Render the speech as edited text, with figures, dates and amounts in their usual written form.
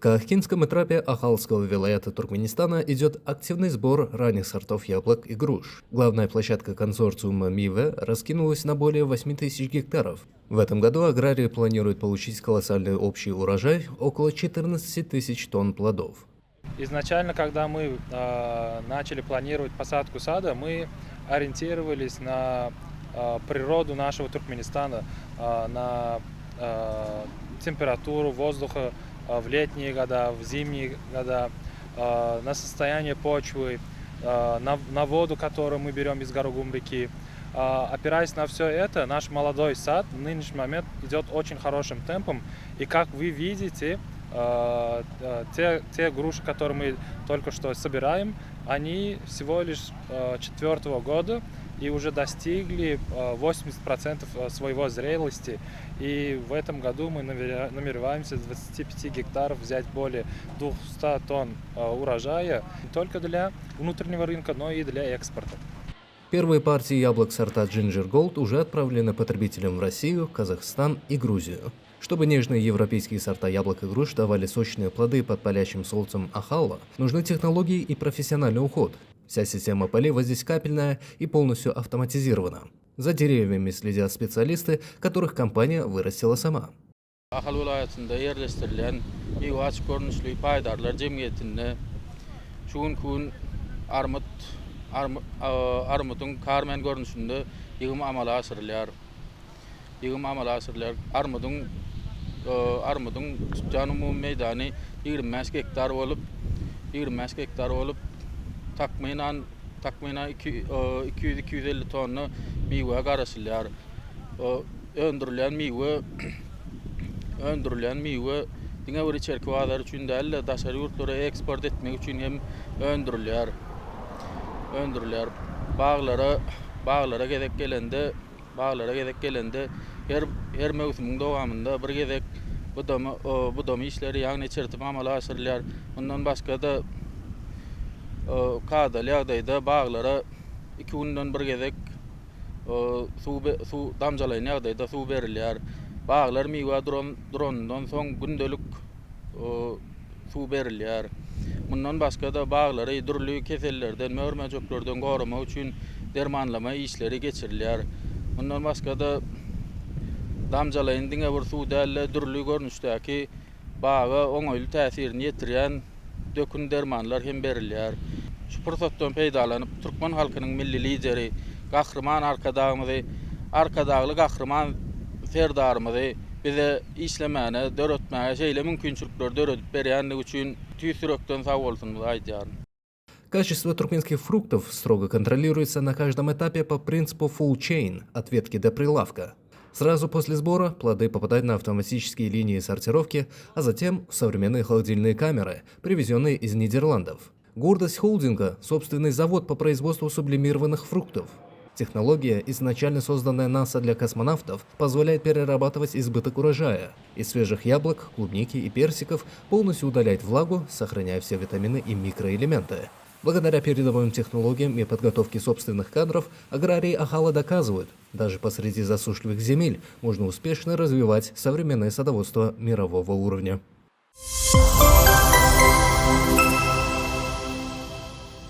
Каахкинском этапе Ахалского вилаята Туркменистана идет активный сбор ранних сортов яблок и груш. Главная площадка консорциума МИВЭ раскинулась на более 8000 гектаров. В этом году аграрии планируют получить колоссальный общий урожай – около 14 тысяч тонн плодов. Изначально, когда мы начали планировать посадку сада, мы ориентировались на природу нашего Туркменистана, на температуру воздуха в летние года, в зимние года, на состояние почвы, на воду, которую мы берем из Карагум реки. Опираясь на все это, наш молодой сад в нынешний момент идет очень хорошим темпом. И как вы видите, те груши, которые мы только что собираем, они всего лишь 4-го года и уже достигли 80% своего зрелости. И в этом году мы намереваемся с 25 гектаров взять более 200 тонн урожая не только для внутреннего рынка, но и для экспорта. Первые партии яблок сорта Ginger Gold уже отправлены потребителям в Россию, Казахстан и Грузию. Чтобы нежные европейские сорта яблок и груш давали сочные плоды под палящим солнцем Ахалла, нужны технологии и профессиональный уход. Вся система полива здесь капельная и полностью автоматизирована. За деревьями следят специалисты, которых компания вырастила сама. Ahal vilayetinde yerleştirilen bir açık görünüşlü paydarlar cemiyetinde şuun armutun karmen görünüşünde yığım amala asırlar. Armudun canımı meydanı 20 hektar olup takminen 200-250 tonlu meyve karasılar. Öndürülen meyve dine bir çerkvalar için değil de dışarı yurtlara eksport etmek için hem öndürüler. Bağlara gedek gelende her mevsimin devamında bir gedek bu dama işleri yani çertip amala asırlar. Ondan başka da kağıda yağdayda bağlara 2 günden bir gedek su damcalayın yağdayda su verirler. Bağlar meyve durandan son gündelik su verirler. Bundan başka da bağları dürlü kesellerden, mörmeceklerden korumak için dermanlama işleri geçirirler. Bundan başka da damcalayın dine bir su değerli dürlü görünüşteki bağa oңойлуу təsirini yetiren dökün dermanlar hem verirler. Şu fırsattan peydalanıp Türkmen halkının milli lideri, kahraman arkadağlı kahraman serdarımızı bize işlemene, dörötmeye şeyle mümkünçülükler dörötüp berýänligi üçün tüýsürekden sag bolsunuz aýdýaryn. Качество туркменских фруктов строго контролируется на каждом этапе по принципу full chain от ветки до прилавка. Сразу после сбора плоды попадают на автоматические линии сортировки, а затем в современные холодильные камеры, привезенные из Нидерландов. Гордость холдинга – собственный завод по производству сублимированных фруктов. Технология, изначально созданная НАСА для космонавтов, позволяет перерабатывать избыток урожая. Из свежих яблок, клубники и персиков полностью удалять влагу, сохраняя все витамины и микроэлементы. Благодаря передовым технологиям и подготовке собственных кадров, аграрии Ахала доказывают, даже посреди засушливых земель можно успешно развивать современное садоводство мирового уровня.